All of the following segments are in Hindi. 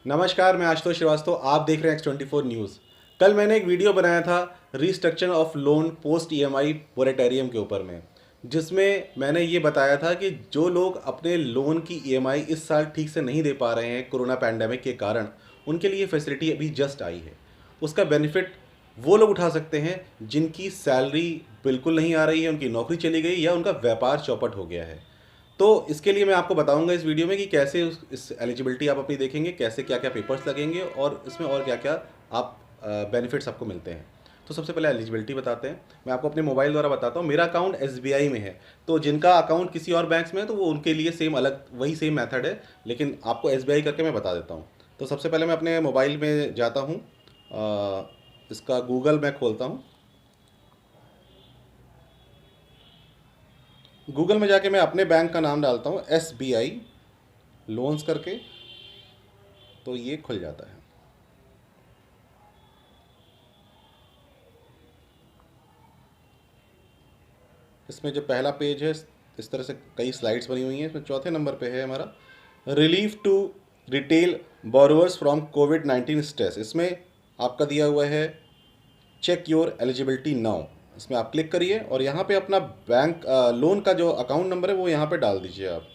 नमस्कार, मैं आशुतोष श्रीवास्तव। आप देख रहे हैं X24 न्यूज़। कल मैंने एक वीडियो बनाया था restructure of loan post EMI moratorium के ऊपर में, जिसमें मैंने ये बताया था कि जो लोग अपने लोन की ईएमआई इस साल ठीक से नहीं दे पा रहे हैं कोरोना पैंडेमिक के कारण, उनके लिए फैसिलिटी अभी जस्ट आई है। उसका बेनिफिट वो लोग उठा सकते हैं जिनकी सैलरी बिल्कुल नहीं आ रही है, उनकी नौकरी चली गई या उनका व्यापार चौपट हो गया है। तो इसके लिए मैं आपको बताऊंगा इस वीडियो में कि कैसे इस एलिजिबिलिटी आप अपनी देखेंगे, कैसे क्या क्या पेपर्स लगेंगे और इसमें और क्या क्या आप बेनिफिट्स आपको मिलते हैं। तो सबसे पहले एलिजिबिलिटी बताते हैं। मैं आपको अपने मोबाइल द्वारा बताता हूँ। मेरा अकाउंट एसबीआई में है, तो जिनका अकाउंट किसी और बैंक्स में है तो वो उनके लिए सेम अलग वही सेम मेथड है, लेकिन आपको एसबीआई करके मैं बता देता हूँ। तो सबसे पहले मैं अपने मोबाइल में जाता हूँ, इसका गूगल मैं खोलता हूँ। गूगल में जाके मैं अपने बैंक का नाम डालता हूँ एसबीआई लोन्स करके, तो ये खुल जाता है। इसमें जो पहला पेज है, इस तरह से कई स्लाइड्स बनी हुई हैं। इसमें चौथे नंबर पे है हमारा relief to retail borrowers from कोविड-19 स्ट्रेस। इसमें आपका दिया हुआ है चेक योर एलिजिबिलिटी नाउ। इसमें आप क्लिक करिए और यहाँ पे अपना बैंक लोन का जो अकाउंट नंबर है वो यहाँ पे डाल दीजिए आप।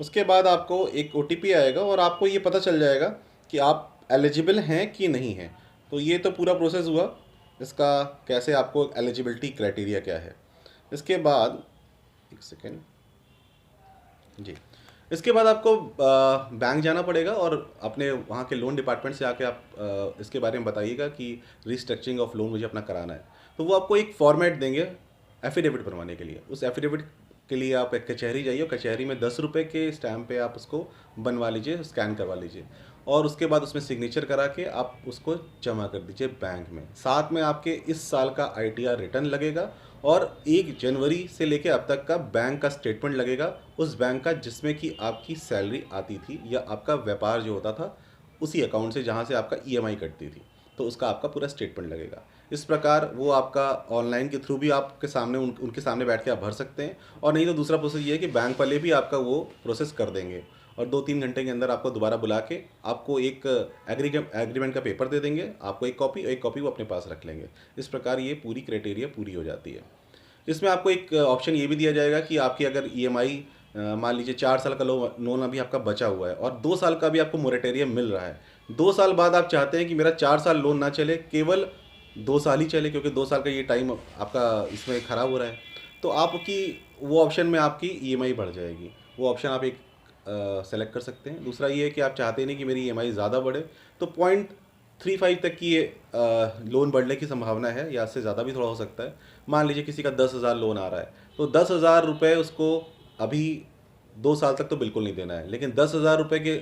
उसके बाद आपको एक ओटीपी आएगा और आपको ये पता चल जाएगा कि आप एलिजिबल हैं कि नहीं हैं। तो ये तो पूरा प्रोसेस हुआ इसका, कैसे आपको एलिजिबिलिटी क्राइटेरिया क्या है। इसके बाद एक सेकेंड जी, इसके बाद आपको बैंक जाना पड़ेगा और अपने वहाँ के लोन डिपार्टमेंट से आके आप इसके बारे में बताइएगा कि रिस्ट्रक्चरिंग ऑफ लोन मुझे अपना कराना है। तो वो आपको एक फॉर्मेट देंगे एफिडेविट बनवाने के लिए। उस एफिडेविट के लिए आप एक कचहरी जाइए और कचहरी में 10 रुपये के स्टैम्प पे आप उसको बनवा लीजिए, स्कैन करवा लीजिए और उसके बाद उसमें सिग्नेचर करा के आप उसको जमा कर दीजिए बैंक में। साथ में आपके इस साल का आईटीआर रिटर्न लगेगा और 1 जनवरी से लेके अब तक का बैंक का स्टेटमेंट लगेगा, उस बैंक का जिसमें कि आपकी सैलरी आती थी या आपका व्यापार जो होता था उसी अकाउंट से जहाँ से आपका ईएमआई कटती थी, तो उसका आपका पूरा स्टेटमेंट लगेगा। इस प्रकार वो आपका ऑनलाइन के थ्रू भी आपके सामने उनके सामने बैठ के आप भर सकते हैं, और नहीं तो दूसरा प्रोसेस ये है कि बैंक वाले भी आपका वो प्रोसेस कर देंगे और 2-3 घंटे के अंदर आपको दोबारा बुला के आपको एक एग्रीमेंट का पेपर दे देंगे। आपको एक कॉपी वो अपने पास रख लेंगे। इस प्रकार ये पूरी क्राइटेरिया पूरी हो जाती है। इसमें आपको एक ऑप्शन ये भी दिया जाएगा कि आपकी अगर ईएमआई मान लीजिए 4 साल का लोन अभी आपका बचा हुआ है और 2 साल का भी आपको मोरेटोरियम मिल रहा है, 2 साल बाद आप चाहते हैं कि मेरा 4 साल लोन ना चले, केवल 2 साल ही चले, क्योंकि 2 साल का ये टाइम आपका इसमें ख़राब हो रहा है, तो आपकी वो ऑप्शन में आपकी ईएमआई बढ़ जाएगी। वो ऑप्शन आप एक सेलेक्ट कर सकते हैं। दूसरा ये है कि आप चाहते नहीं कि मेरी ईएमआई ज़्यादा बढ़े, तो 0.35 तक की ये लोन बढ़ने की संभावना है, या इससे ज़्यादा भी थोड़ा हो सकता है। मान लीजिए किसी का 10,000 लोन आ रहा है, तो 10,000 रुपये उसको अभी 2 साल तक तो बिल्कुल नहीं देना है, लेकिन 10,000 रुपये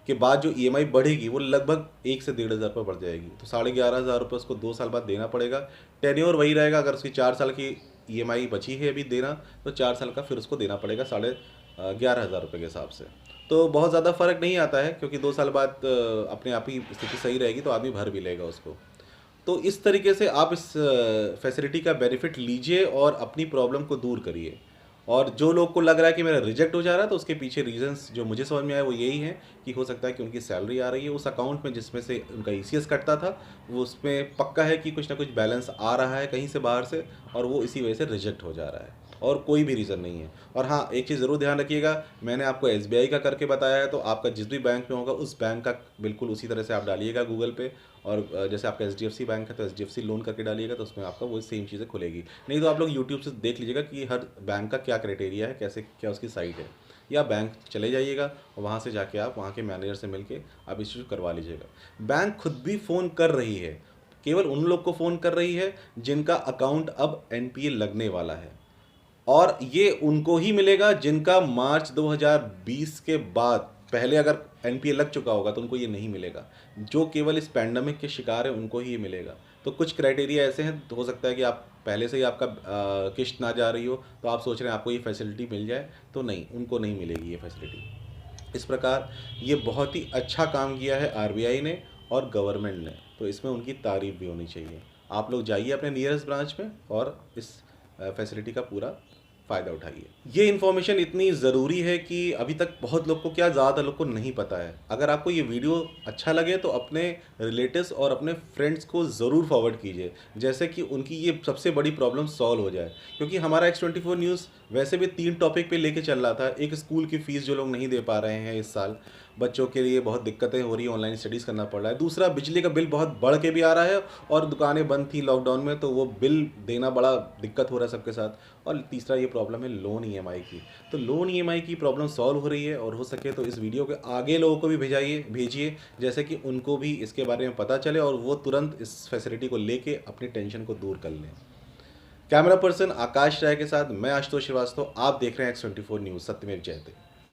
के बाद जो ईएमआई बढ़ेगी वो लगभग 1 से 1,500 रुपये बढ़ जाएगी, तो 11,500 रुपये उसको 2 साल बाद देना पड़ेगा। टेन्योर वही रहेगा। अगर उसकी 4 साल की ईएमआई बची है अभी देना, तो 4 साल का फिर उसको देना पड़ेगा 11,500 रुपये के हिसाब से। तो बहुत ज़्यादा फर्क नहीं आता है, क्योंकि 2 साल बाद अपने आप ही स्थिति सही रहेगी तो आदमी भर भी लेगा उसको। तो इस तरीके से आप इस फैसिलिटी का बेनिफिट लीजिए और अपनी प्रॉब्लम को दूर करिए। और जो लोग को लग रहा है कि मेरा रिजेक्ट हो जा रहा है, तो उसके पीछे रीजंस जो मुझे समझ में आया वो यही है कि हो सकता है कि उनकी सैलरी आ रही है उस अकाउंट में जिसमें से उनका ईसीएस कटता था, वो उसमें पक्का है कि कुछ ना कुछ बैलेंस आ रहा है कहीं से बाहर से, और वो इसी वजह से रिजेक्ट हो जा रहा है और कोई भी रीज़न नहीं है। और हाँ, एक चीज़ ज़रूर ध्यान रखिएगा, मैंने आपको एसबीआई का करके बताया है, तो आपका जिस भी बैंक में होगा उस बैंक का बिल्कुल उसी तरह से आप डालिएगा गूगल पे। और जैसे आपका एचडीएफसी बैंक है तो एचडीएफसी लोन करके डालिएगा, तो उसमें आपका वो सेम चीज़ें खुलेगी। नहीं तो आप लोग यूट्यूब से देख लीजिएगा कि हर बैंक का क्या क्राइटेरिया है, कैसे क्या उसकी साइट है, या बैंक चले जाइएगा और वहाँ से जाके आप वहाँ के मैनेजर से मिलके आप इशू करवा लीजिएगा। बैंक खुद भी फ़ोन कर रही है, केवल उन लोग को फ़ोन कर रही है जिनका अकाउंट अब एनपीए लगने वाला है, और ये उनको ही मिलेगा जिनका मार्च 2020 के बाद, पहले अगर एनपीए लग चुका होगा तो उनको ये नहीं मिलेगा। जो केवल इस पैंडमिक के शिकार है उनको ही ये मिलेगा। तो कुछ क्राइटेरिया ऐसे हैं, तो हो सकता है कि आप पहले से ही आपका किश्त ना जा रही हो, तो आप सोच रहे हैं आपको ये फैसिलिटी मिल जाए, तो नहीं, उनको नहीं मिलेगी ये फैसिलिटी। इस प्रकार ये बहुत ही अच्छा काम किया है आरबीआई ने और गवर्नमेंट ने, तो इसमें उनकी तारीफ भी होनी चाहिए। आप लोग जाइए अपने नियरेस्ट ब्रांच में और इस फैसिलिटी का पूरा फ़ायदा उठाइए। ये इन्फॉर्मेशन इतनी ज़रूरी है कि अभी तक बहुत लोग को क्या ज़्यादा लोग को नहीं पता है। अगर आपको ये वीडियो अच्छा लगे तो अपने रिलेटिव्स और अपने फ्रेंड्स को ज़रूर फॉरवर्ड कीजिए, जैसे कि उनकी ये सबसे बड़ी प्रॉब्लम सॉल्व हो जाए। क्योंकि हमारा X24 न्यूज़ वैसे भी 3 टॉपिक पे लेके चल रहा था। एक, स्कूल की फ़ीस जो लोग नहीं दे पा रहे हैं इस साल, बच्चों के लिए बहुत दिक्कतें हो रही हैं, ऑनलाइन स्टडीज़ करना पड़ रहा है। दूसरा, बिजली का बिल बहुत बढ़ के भी आ रहा है और दुकानें बंद थी लॉकडाउन में, तो वो बिल देना बड़ा दिक्कत हो रहा है सबके साथ। और तीसरा ये प्रॉब्लम है लोन ईएमआई की। तो लोन ईएमआई की प्रॉब्लम सॉल्व हो रही है, और हो सके तो इस वीडियो के आगे लोगों को भी भेजिए, जैसे कि उनको भी इसके बारे में पता चले और वो तुरंत इस फैसिलिटी को लेके अपनी टेंशन को दूर कर लें। कैमरा पर्सन आकाश राय के साथ मैं आशुतोष श्रीवास्तव, आप देख रहे हैं X24 न्यूज़। सत्यमेव जयते।